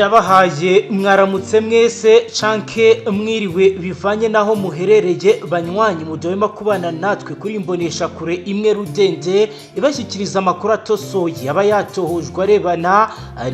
Ndabahaye mwaramutse mwese canke mwiriwe bivanye naho muherereye banywanyi mudahwema kubana natwe kuri imbonesha kure imwe rudende ibashyikiriza amakuru atosoye aba yatohojwe arebana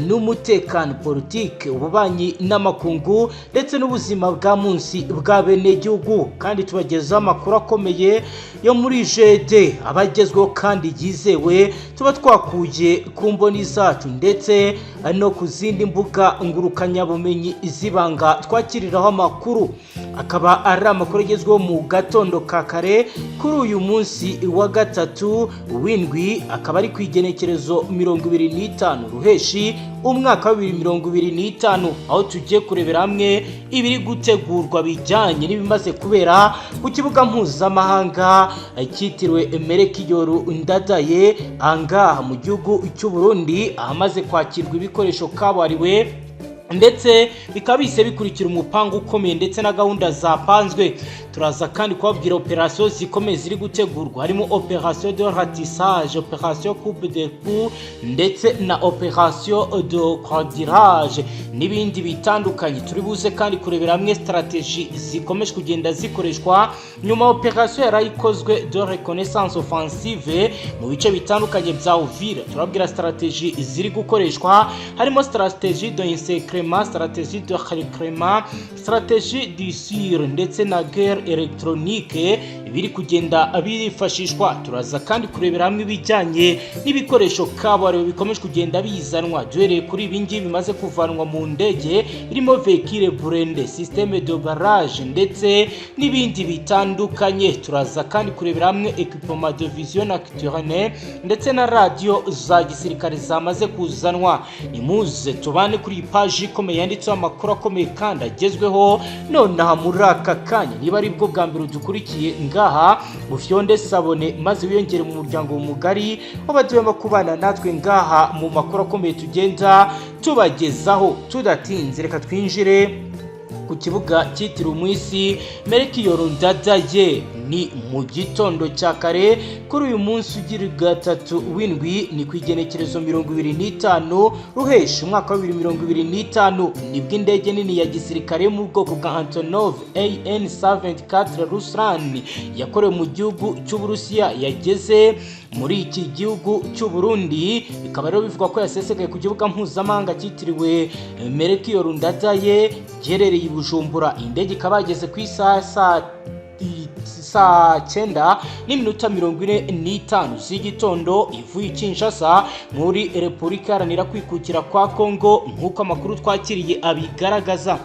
n'umutekano politike ububanyi n'amakungu ndetse n'ubuzima bwa munsi bwa bene gihugu kandi tubagezaho amakuru akomeye yo muri jede abagezweho kandi yizewe tuba twakuye ku mboni zacu ndetse no ku zindi mbuga ngurukanya bumenyi izibanga twakiriraho amakuru akaba ari amakuru agezweho mu gatondo ka kare kuri uyu munsi wa gatatu w'indwi akaba ari kwigenekerezo 25 ruheshi umwaka wa 2025 aho tugiye kurebera hamwe ibiri gutegurwa bijyanye n'ibimaze kubera ku kibuga mpuzamahanga cyitiriwe Melchior Ndadaye angaha mu gihugu cy'u Burundi ahamaze kwakirwa ibikoresho kabariwe ndetse bikaba bise bikurikira umupango ukomeye ndetse na gahunda zapanzwe. Turaza kandi kubabwira operation zikomeye ziri gutegurwa harimo operation de ratissage, operation coupe de cou ndetse na operation de quadrage n'ibindi bitandukanye. Turi buze kandi kurebera hamwe strategie zikomeje kugenda zikoreshwa nyuma operation yarayikozwe de reconnaissance offensive mu bice bitandukanye bya Uvira. Turabwira strategie ziri gukoreshwa harimo strategie de insecrement, strategie de recrutement, strategie d'issure ndetse na guerre electronique biri kugenda birifashishwa. Turaza kandi kurebera hamwe ibijyanye n'ibikoresho kabariwe bikomeje kugenda bizanwa duhereye kuri ibingi bimaze kuvanwa mu ndege birimo véhicule blindé, système de barrage ndetse n'ibindi bitandukanye. Turaza kandi kurebera hamwe equipement de vision nocturne ndetse na radio za gisirikare zamaze kuzanwa. Nimuze tubane kuri page ikomeye yanditseho amakuru akomeye kandi agezweho nonaha muri aka kanya. Niba ari bwo bwa mbere dukurikiye ngaha ufyonde sabone maze wiyongere mu muryango mugari w'abadwema kubana natwe ngaha mu makuru akomeye tugenda tubagezaho. Tudatinze reka twinjire ku kibuga cyitiriwe umwisi Melchior Ndadaye ni mu gitondo cya kare kuri uyu munsi ugira gatatu w'indwi ni kwigenekerezo 25 ruheshi umwaka wa 2025 nibwo indege nini ya gisirikare mu bwoko bwa Antonov AN-74 Ruslan yakorewe mu gihugu cy'u Burusiya yageze muri iki gihugu cy'u Burundi. Bikaba rero bivuga ko yasesekaye ku kibuga mpuzamahanga cyitiriwe Melchior Ndadaye giherereye i Bujumbura. Indege ikaba yageze ku isaha saa 9:45 z'igitondo ivuye Kinshasa muri Repubulika Iharanira Kwikukira kwa Kongo nk'uko amakuru twakiriye abigaragaza.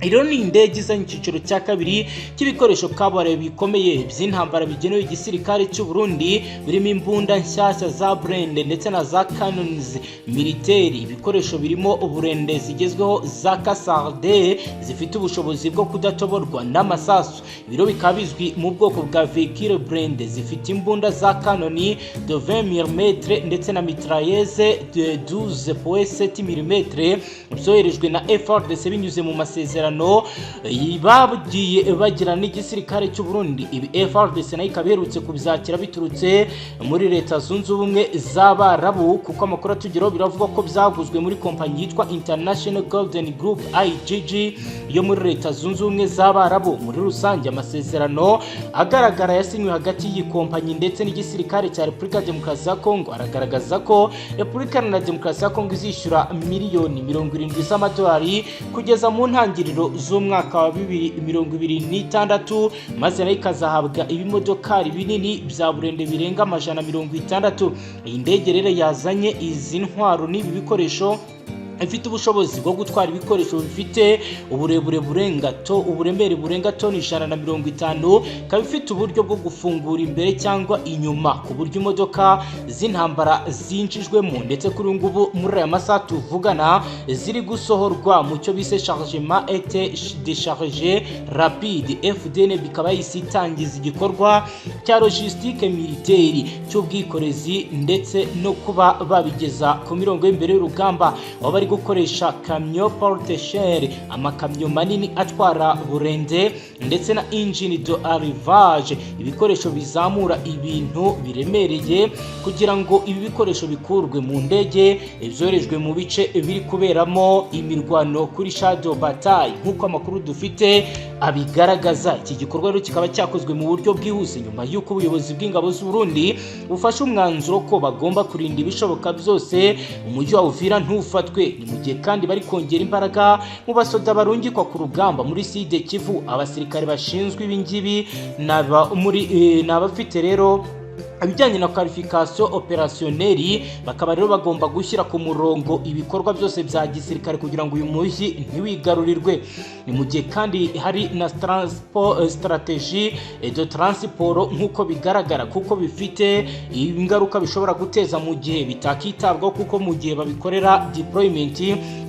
Iro ni indege izanye icyiciro cya kabiri cy'ibikoresho kabariwe bikomeye by'intambara bigenewe igisirikare cy'u Burundi birimo imbunda nshyashya za blende ndetse na za cannons militaire. Ibikoresho birimo uburende zigezweho za Casarde zifite ubushobozi bwo kudatoborwa n'amasasu. Ibiro bikaba bizwi mu bwoko bwa véhicule blende zifite imbunda za canoni de 20 mm ndetse na mitrailleuse de 12.7 mm byoherejwe na FARDC binyuze mu masezerano bagiye bagira n'igisirikare cy'u Burundi. Ibi FARDC nayo ikaberutse kubyakira biturutse muri leta zunze ubumwe z'Abarabu kuko amakuru atugeraho biravuga ko byaguzwe muri kompanyi yitwa International Golden Group IGG yo muri leta zunze ubumwe z'Abarabu. Muri rusange amasezerano agaragara yasinywe hagati y'iyi kompanyi ndetse n'igisirikare cya Repubulika Demokarasi ya Kongo aragaragaza ko Repubulika na Demokarasi ya Kongo izishyura miliyoni 70 z'amadolari kugeza mu ntangiriro z'umwaka wa 2026 maze nayo ikazahabwa ibimodokari binini bya burende birenga 160. Iyi ndege rero yazanye izi ntwaro n'ibi bikoresho ifite ubushobozi bwo gutwara ibikoresho bifite uburemere burenga toni 150 kandi ifite uburyo bwo gufungura imbere cyangwa inyuma ku buryo imodoka z'intambara zinjijwemo ndetse kuri ngubu muri aya masaha tuvugana ziri gusohorwa mu cyo bise chargement et décharge rapide. FDN bikaba yisitangiza igikorwa cya logistique militaire cy'ubwikorezi ndetse no kuba babigeza ku mirongo y'imbere y'urugamba aho bari bari gukoresha kamyo porte-chaire, amakamyo manini atwara burende ndetse na engine de arrivage, ibikoresho bizamura ibintu biremereye kugira ngo ibi bikoresho bikurwe mu ndege byoherejwe mu bice biri kuberamo imirwano kuri shadow bataille nk'uko amakuru dufite abigaragaza. Iki gikorwa rero kikaba cyakozwe mu buryo bwihuse nyuma y'uko ubuyobozi bw'ingabo z'u Burundi bufashe umwanzuro ko bagomba kurinda ibishoboka byose umujyi wa Uvira ntufatwe. Ni mu gihe kandi bari kongera imbaraga mu basoda barungikwa ku rugamba muri Sud Kivu. Abasirikare bashinzwe ibingibi n'abafite rero abijyanye na qualification opérationnelle, bakaba rero bagomba gushyira ku murongo ibikorwa byose bya gisirikare kugira ngo uyu mujyi ntiwigarurirwe. Ni mu gihe kandi hari na stratégie de transport nk'uko bigaragara, kuko bifite ingaruka bishobora guteza mu gihe bitakitabwaho, kuko mu gihe babikorera deployment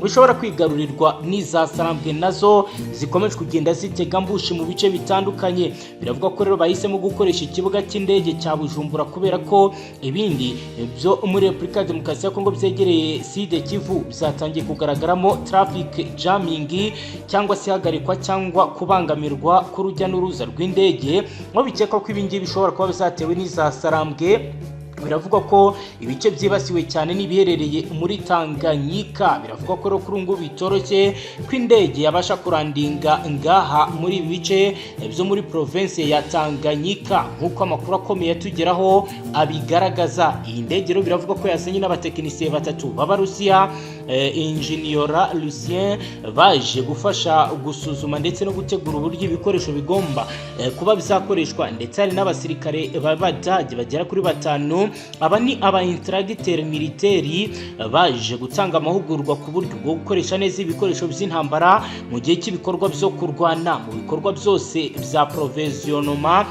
bishobora kwigarurirwa n'iza Sarambwe nazo zikomeje kugenda zitega mbushi mu bice bitandukanye. Biravuga ko rero bahisemo gukoresha ikibuga cy'indege cya Bujumbura kubera ko ibindi byo muri Repubulika ya Demokarasi ya Kongo byegereye Sud Kivu byatangiye kugaragaramo traffic jamming cyangwa se hagarikwa cyangwa kubangamirwa k'urujya n'uruza rw'indege, aho bikekwa ko ibingibi bishobora kuba bizatewe n'iza Sarambwe. Biravuga ko ibice byibasiwe cyane nibiherereye muri Tanganyika. Biravuga ko rero kuri ngo bitoroshye ko indege yabasha kurandinga ngaha muri ibi bice byo muri province ya Tanganyika nk'uko amakuru akomeye atugeraho abigaragaza. Iyi ndege rero biravuga ko yasenye n'abatekinisiye batatu b'Abarusiya, Ingenieur Lucien, baje gufasha gusuzuma ndetse no gutegura uburyo ibikoresho bigomba kuba bizakoreshwa, ndetse hari n'abasirikare b'Abadage bagera kuri 5. Aba ni aba instructeur militaire baje gutanga amahugurwa ku buryo bwo gukoresha neza ibikoresho by'intambara mu gihe cy'ibikorwa byo kurwana mu bikorwa byose bya provisionnement,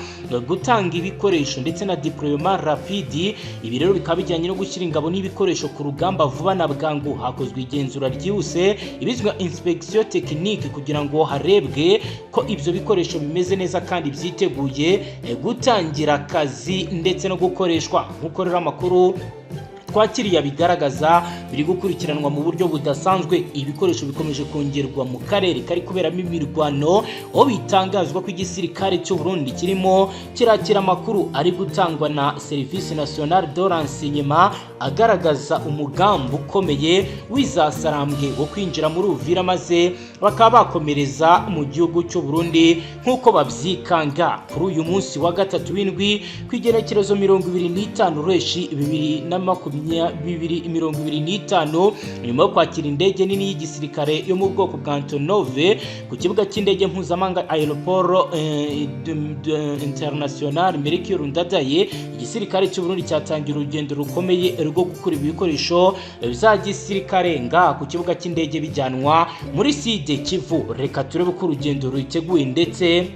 gutanga ibikoresho ndetse na deployement rapide. Ibi rero bikaba bijyanye no gushyira ingabo n'ibikoresho ku rugamba vuba na bwangu. Hakozwe igenzura ryihuse ibizwa inspection technique kugira ngo harebwe ko ibyo bikoresho bimeze neza kandi byiteguye gutangira akazi ndetse no gukoreshwa. Nk'uko rero amakuru twakiriye bigaragaza biri gukurikiranwa mu buryo budasanzwe. Ibikoresho bikomeje kongerwa mu karere kari kuberamo imirwano, aho bitangazwa ko igisirikare cy'u Burundi kirimo kirakira amakuru ari gutangwa na Service National de Renseignement agaragaza umugambi ukomeye w'izasarambwe wo kwinjira muri Uvira maze bakaba bakomereza mu gihugu cy'u Burundi nk'uko babyikanga. Kuri uyu munsi wa gatatu w'indwi kwigerekerezo 25 Ruheshi 2025 nyuma yo kwakira indege nini y'igisirikare yo mu bwoko bwa Antonov ku kibuga cy'indege mpuzamahanga Aeroport International Melchior Ndadaye, igisirikare cy'u Burundi cyatangira urugendo rukomeye rwo gukora ibikoresho bya gisirikare nga ku kibuga cy'indege bijyanwa muri Sud Kivu. Reka turebe ko urugendo ruteguye ndetse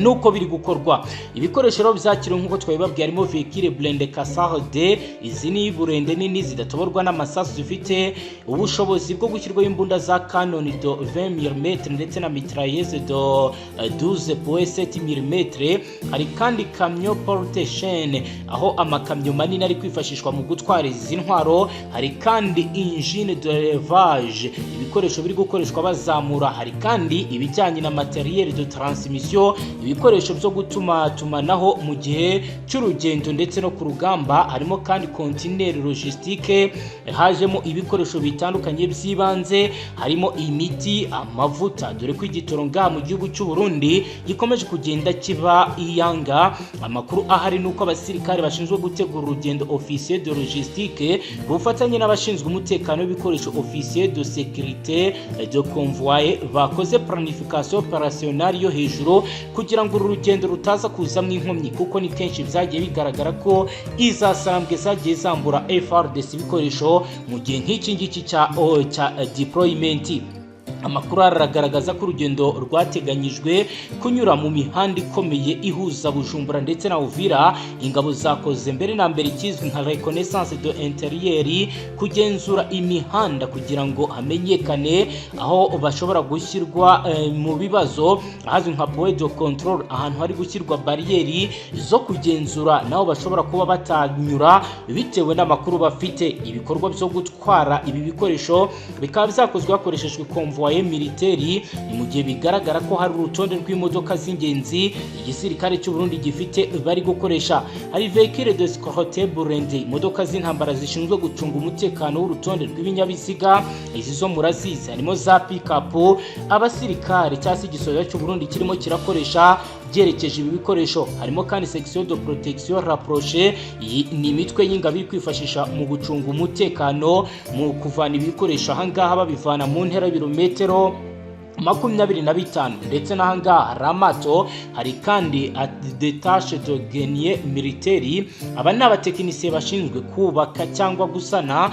nuko biri gukorwa. Ibikoresho rero byakiriwe nk'uko twabibabwiye harimo véhicule blindé Casarde, izi ni burende nini zidatoborwa n'amasasu zifite ubushobozi bwo gushyirwaho imbunda za canon de 20 mm ndetse na mitrailleuse de 12.7 mm. Hari kandi kamyo porte-chaine aho amakamyo manini ari kwifashishwa mu gutwara izi ntwaro. Hari kandi engine de levage, ibikoresho biri gukoreshwa bazamura. Hari kandi ibijyanye na matériel de transmission, ibikoresho byo gutuma tumanaho mu gihe cy'urugendo ndetse no ku rugamba. Harimo kandi container logistique, hajemo ibikoresho bitandukanye by'ibanze, harimo imiti, amavuta, dore ko igitoro nga mu gihugu cy'u Burundi gikomeje kugenda kiba iyanga. Amakuru ahari nuko abasirikare bashinzwe gutegura urugendo officier de logistique bufatanye n'abashinzwe umutekano w'ibikoresho officier de sécurité de convoi bakoze planification opérationnelle yo hejuru kugira ngo urugendo rutaza kuzamwe inkomyi, kuko ni kenshi byagiye bigaragara ko izasambwe zagiye zambura FRDC ibikoresho mu gihe nk'iki ngiki cya deployment. amakuru aragaragaza ko urugendo rwateganyijwe kunyura mu mihanda ikomeye ihuza Bujumbura ndetse na Uvira. Ingabo zakoze mbere na mbere ikizwi nka reconnaissance de intérieur, kugenzura imihanda kugira ngo hamenyekane aho bashobora gushyirwa mu bibazo, ahazwi nka point de control, ahantu hari gushyirwa barrieri zo kugenzura naho bashobora kuba batanyura bitewe n'amakuru bafite. Ibikorwa byo gutwara ibi bikoresho bikaba byakozwe hakoreshejwe convoy militeri, mu gihe bigaragara ko hari urutonde rw'imodoka z'ingenzi igisirikare cy'u Burundi gifite bari gukoresha. Hari véhicule de sécurité burende, imodoka z'intambara zishinzwe gucunga umutekano w'urutonde rw'ibinyabiziga. Izi zo murazizi, harimo za pick-up abasirikare cyangwa igisoza cy'u Burundi kirimo kirakoresha byerekeje ibi bikoresho. Harimo kandi section de protection rapprochée, ni imitwe y'ingabo iri kwifashisha mu gucunga umutekano mu kuvana ibikoresho ahangaha babivana mu ntera birometero 25, ndetse n'ahangaha Ramato. Hari kandi détache de genie militaire, aba ni abatekinisiye bashinzwe kubaka cyangwa gusana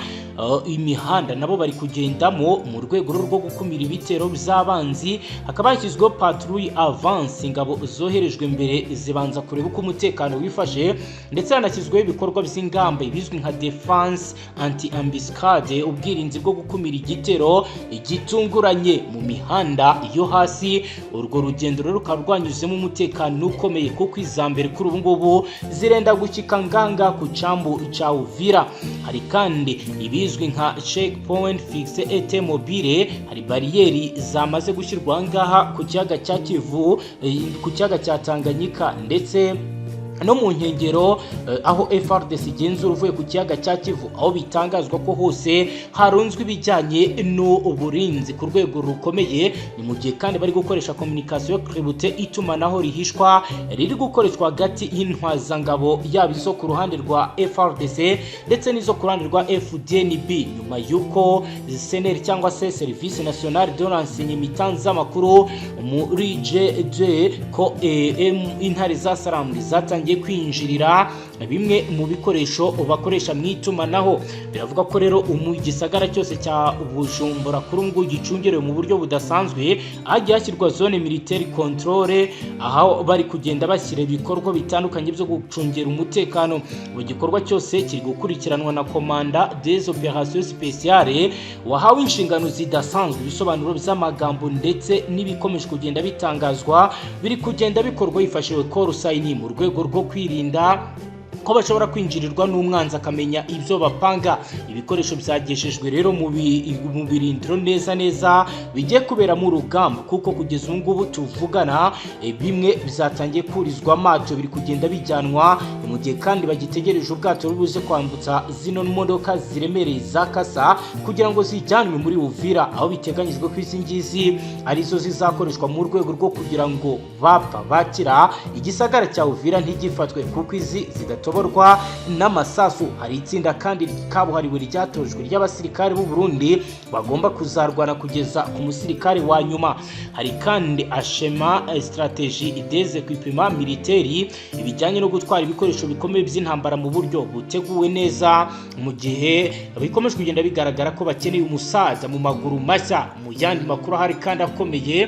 imihanda, nabo bari kugendamo mu rwego rwo gukumira ibitero by'abanzi. Hakaba hashyizweho patrouille avance, ingabo zoherejwe mbere zibanza kureba uko umutekano wifashe, ndetse hanashyizweho ibikorwa by'ingamba bizwi nka defense anti-embuscade, ubwirinzi bwo gukumira igitero gitunguranye mu mihanda yo hasi. Urwo rugendo rero rukaba rwanyuzemo umutekano ukomeye, kuko izambere kuri ubu ngubu zirenda gukika nganga ku cambu ca Uvira. Hari kandi ibizwi nka checkpoint fixe et mobile, hari barrieri zamaze gushyirwa ngaha ku kiyaga cya Kivu, ku kiyaga cya Tanganyika, ndetse no mu nkengero aho FARDC igenzura uvuye ku kiyaga cya Kivu, aho bitangazwa ko hose harunzwe ibijyanye n'uburinzi ku rwego rukomeye. Ni mu gihe kandi bari gukoresha communication cribute, itumanaho rihishwa riri gukoreshwa hagati y'intwazangabo yaba izo ku ruhande rwa FARDC ndetse n'izo ku ruhande rwa FDNB, nyuma y'uko SNL cyangwa se Service National de Renseignement itanze amakuru muri G2 ko intare za Saramuri zatangiye kwinjirira bimwe mu bikoresho bakoresha mu itumanaho. Biravuga ko rero igisagara cyose cya Bujumbura kuri ngo gicungerewe mu buryo budasanzwe, hagiye hashyirwa zone militaire controle, aho bari kugenda bashyira ibikorwa bitandukanye byo gucungera umutekano. Mu gikorwa cyose kiri gukurikiranwa na komanda des opérations spéciales wahawe inshingano zidasanzwe. Ibisobanuro by'amagambo ndetse n'ibikomeje kugenda bitangazwa biri kugenda bikorwa hifashishijwe call sign mu rwego rwo kwirinda ko bashobora kwinjirirwa n'umwanzi akamenya ibyo bapanga. Ibikoresho byageshejwe rero mu birindiro neza bigiye kubera mu rugamba, kuko kugeza ubu ngubu tuvugana bimwe byatangiye kurizwa amato, biri kugenda bijyanwa mu gihe kandi bagitegereje ubwato bubuze kwambutsa zino modoka ziremereye za kasa kugira ngo zijyanwe muri Uvira, aho biteganyijwe ko izi ngizi arizo zizakoreshwa mu rwego rwo kugira ngo bapfa bakira igisagara cya Uvira ntigifatwe, kuko izi zidatoborwa n'amasasu. Hari itsinda kandi kabuhariwe ryatojwe ry'abasirikare b'u Burundi bagomba kuzarwana kugeza ku musirikare wa nyuma. Hari kandi ashema strategie des équipements militaires, ibijyanye no gutwara ibikoresho bikomeye by'intambara mu buryo buteguwe neza, mu gihe bikomeje kugenda bigaragara ko bakeneye umusaza mu maguru mashya. Mu yandi makuru hari kandi akomeye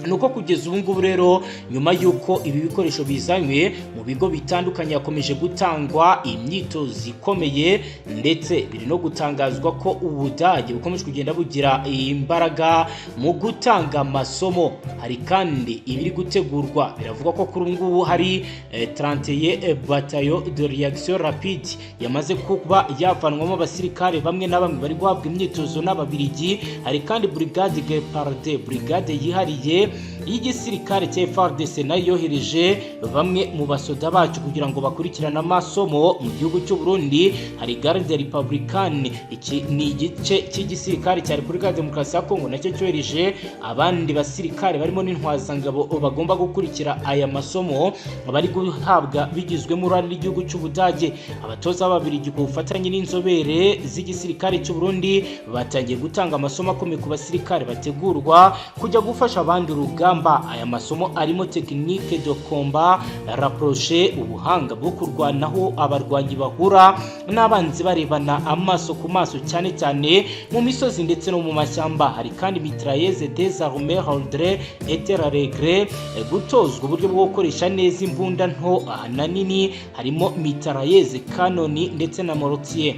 nuko kugeza ubu ngubu rero nyuma y'uko ibi bikoresho bizanywe mu bigo bitandukanye yakomeje gutangwa imyitozo ikomeye, ndetse biri no gutangazwa ko Ubudage bukomeje kugenda bugira imbaraga mu gutanga amasomo. Hari kandi ibiri gutegurwa, biravuga ko kuri ubu ngubu hari 31 bataillon de réaction rapide yamaze kuba yavanwamo abasirikare bamwe na bamwe bari guhabwa imyitozo n'Ababiligi. Hari kandi brigade Gepard, brigade yihariye y'igisirikare cya FARDC nayo yohereje bamwe mu basoda bacu kugira ngo bakurikirane amasomo mu gihugu cy'u Burundi. Hari garde républicaine, iki ni igice cy'igisirikare cya Repubulika Demokarasi ya Kongo nacyo cyohereje abandi basirikare barimo n'intwazangabo bagomba gukurikira aya masomo bari guhabwa bigizwemo uruhare n'igihugu cy'Ubudage. Abatoza b'Ababiligi ku bufatanye n'inzobere z'igisirikare cy'u Burundi batangiye gutanga amasomo akomeye ku basirikare bategurwa kujya gufasha abandi ruhande urugamba. Aya masomo arimo technique de combat rapproché, ubuhanga bwo kurwanaho abarwanyi bahura n'abanzi barebana amaso ku maso cyane cyane mu misozi ndetse no mu mashyamba. Hari kandi mitrailleuse des armées ordre et regret, gutozwa uburyo bwo gukoresha neza imbunda nto na nini, harimo mitrailleuse, kanoni ndetse na mortier.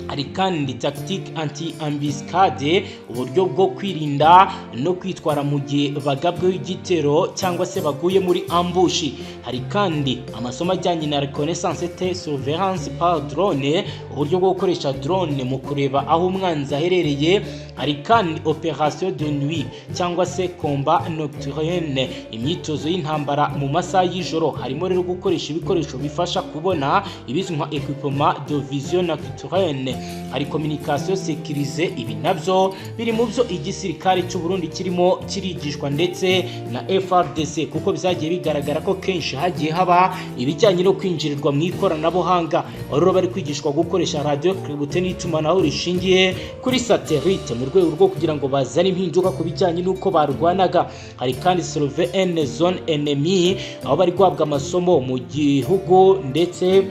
Hari kandi tactique anti-embuscade, uburyo bwo kwirinda no kwitwara mu gihe bagabweho igitero cyangwa se baguye muri ambushi. Hari kandi amasomo ajyanye na reconnaissance et surveillance par drone, uburyo bwo gukoresha drone mu kureba aho umwanzi aherereye. Hari kandi opération de nuit cyangwa se combat nocturne, imyitozo y'intambara mu masaha y'ijoro. Harimo rero gukoresha ibikoresho bifasha kubona ibizwi nka equipement de vision nocturne. Hari communication sécurisée, ibi nabyo biri mu byo igisirikare cy'u Burundi kirimo kirigishwa ndetse na FRDC, kuko byagiye bigaragara ko kenshi hagiye haba ibijyanye no kwinjirirwa mu ikoranabuhanga. Rero bari kwigishwa gukoresha radio cribute n'itumanaho rishingiye kuri satellite mu rwego rwo kugira ngo bazane impinduka ku bijyanye n'uko barwanaga. Hari kandi surveiller une zone ennemie, aho bari guhabwa amasomo mu gihugu ndetse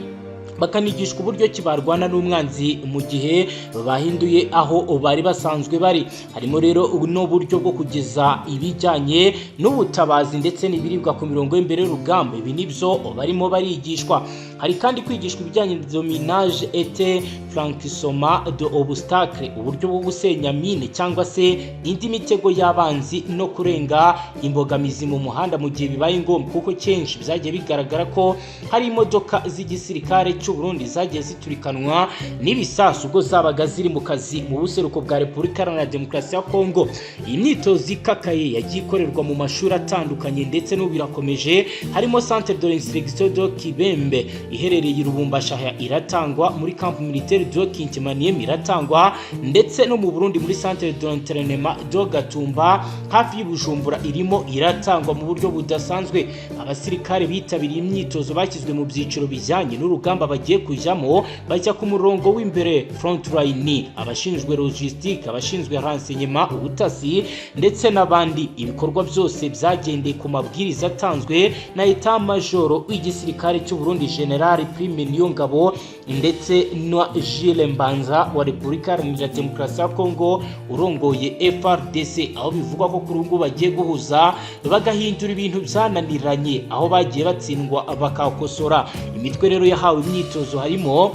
bakanigishwa uburyo kibarwana n'umwanzi mu gihe bahinduye aho bari basanzwe bari. Harimo rero n'uburyo bwo kugeza ibijyanye n'ubutabazi ndetse n'ibiribwa ku mirongo y'imbere y'urugamba. Ibi nibyo barimo barigishwa. Hari kandi kwigishwa ibijyanye na dominage et franchissement de obstacle, uburyo bwo gusenya mine cyangwa se indi mitego y'abanzi no kurenga imbogamizi mu muhanda mu gihe bibaye ngombwa, kuko kenshi byagiye bigaragara ko hari imodoka z'igisirikare cy'u Burundi zagiye ziturikanwa n'ibisasu ubwo zabaga ziri mu kazi mu buseruko bwa Repubulika Iharanira Demokarasi ya Kongo. Iyi myitozo ikakaye yagiye ikorerwa mu mashuri atandukanye ndetse n'ubu birakomeje. Harimo Centre de l'Instruction de Kibembe iherereye i Lubumbashi, iratangwa muri Camp Militaire de Kinshasa iratangwa, ndetse no mu Burundi muri Centre d'Entraînement de Gatumba hafi y'Ubujumbura irimo iratangwa mu buryo budasanzwe. Abasirikare bitabiriye imyitozo bakizwe mu byiciro bijyanye n'urugamba bagiye kujyamo, bajya ku murongo w'imbere front line, abashinzwe logistique, abashinzwe renseignement, ubutasi ndetse n'abandi. Ibikorwa byose byagendeye ku mabwiriza atanzwe na Etat Major w'igisirikare cy'u Burundi General Prime Niyongabo ndetse na Jules Mbanza wa Repubulika Iharanira Demokarasi ya Kongo urongoye FRDC, aho bivugwa ko kuri ubu bagiye guhuza bagahindura ibintu byananiranye, aho bagiye batsindwa bakakosora. Imitwe rero yahawe imyitozo harimo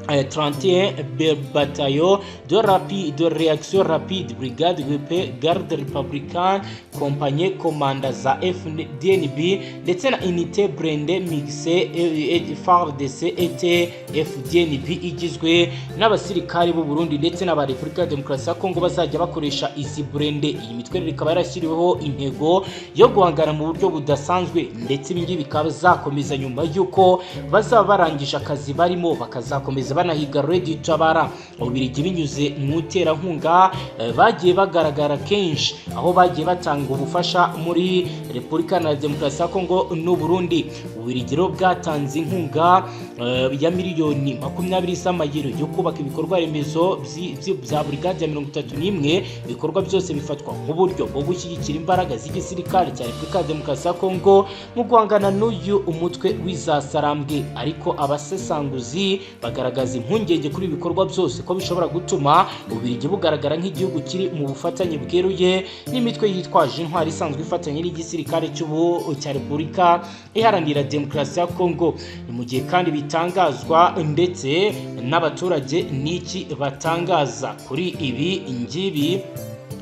31 bataillon de réaction rapide, brigade VP, garde républicaine, compagnie commanda za FDNB ndetse na unité blindée mixée FARDC et FDNB igizwe n'abasirikari b'u Burundi ndetse n'aba Repubulika ya Demokarasi ya Kongo bazajya bakoresha izi blindée. Iyi mitwe ikaba yarashyiriweho intego yo guhangana mu buryo budasanzwe, ndetse ibingibi bikaba zakomeza nyuma y'uko bazaba barangije akazi barimo, bakazakomeza banahiga Red Tabara. Ubirigi binyuze mu terankunga bagiye bagaragara kenshi, aho bagiye batanga ubufasha muri Repubulika ya Demokarasi ya Kongo n'u Burundi. Ubirigi bwatanze inkunga ya miliyoni 20 z'amayero yo kubaka ibikorwa remezo bya brigade ya 31. Ibikorwa byose bifatwa nk'uburyo bwo gushyigikira imbaraga z'igisirikare cya Repubulika ya Demokarasi ya Kongo mu guhangana n'uyu umutwe w'izasarambwe. Ariko abasesanguzi bagaragaza impungenge kuri ibikorwa byose ko bishobora gutuma Ubirigi bugaragara nk'igihugu kiri mu bufatanye bweruye n'imitwe yitwaje intwari isanzwe ifatanye n'igisirikare cya Repubulika Iharanira Demokarasi ya Kongo. Ni mu gihe kandi bitangazwa ndetse n'abaturage n'iki batangaza kuri ibi ngibi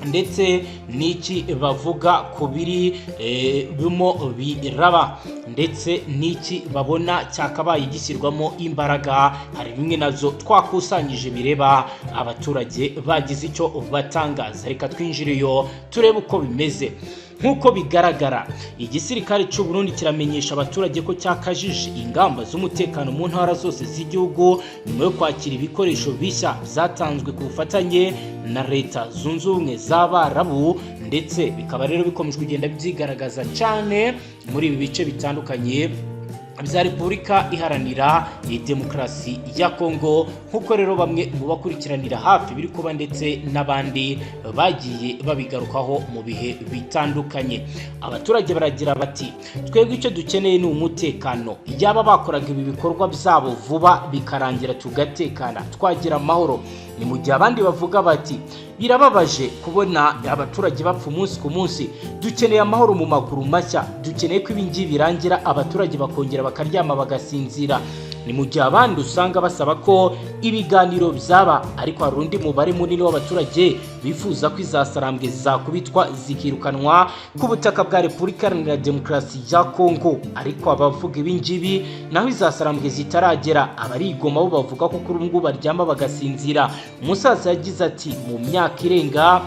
ndetse n'iki bavuga ku biri bimo biraba ndetse n'iki babona cyakabaye gishyirwamo imbaraga. Hari bimwe nazo twakusanyije bireba abaturage bagize icyo batangaza. Reka twinjiriyo turebe uko bimeze. Nk'uko bigaragara, igisirikare cy'u Burundi kiramenyesha abaturage ko cyakajije ingamba z'umutekano mu ntara zose z'igihugu nyuma yo kwakira ibikoresho bishya byatanzwe ku bufatanye na Leta Zunze Ubumwe z'Abarabu, ndetse bikaba rero bikomeje kugenda byigaragaza cyane muri ibi bice bitandukanye bya Repubulika Iharanira Demokarasi ya Kongo, nk'uko rero bamwe mu bakurikiranira hafi biri kuba ndetse n'abandi bagiye babigarukaho mu bihe bitandukanye. Abaturage baragira bati twebwe icyo dukeneye ni umutekano, yaba bakoraga ibi bikorwa byabo vuba bikarangira tugatekana twagira amahoro. Ni mu gihe abandi bavuga bati birababaje kubona abaturage bapfa umunsi ku munsi, dukeneye amahoro mu maguru mashya, dukeneye ko ibingibi birangira abaturage bakongera bakaryama bagasinzira. Ni mu gihe abandi usanga basaba ko ibiganiro byaba, ariko hari undi mubare munini w'abaturage bifuza ko izasarambwe zakubitwa zikirukanwa ku butaka bwa Repubulika Iharanira Demokarasi ya Kongo. Ariko abavuga ibingibi naho izasarambwe zitaragera, abarigoma bo bavuga ko kuri ubu baryama bagasinzira. Umusaza yagize ati mu myaka irenga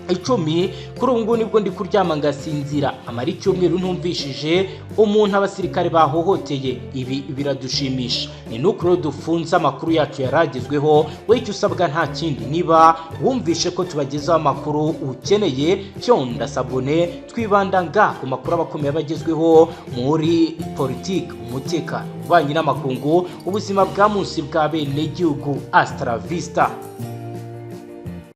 10 kuri ubu ngubu nibwo ndi kuryama ngasinzira, amara icyumweru ntumvishije umuntu abasirikare bahohoteye. Ibi biradushimisha. Ni nuko rero dufunze amakuru yacu yaragezweho. We icyo usabwa nta kindi, niba wumvishe ko tubagezaho amakuru ukeneye cyonda sabone, twibanda ku makuru abakomeye bagezweho muri politiki, umutekano, ububanyi n'amakungu, ubuzima bwa munsi bwa bene gihugu. Astra Vista.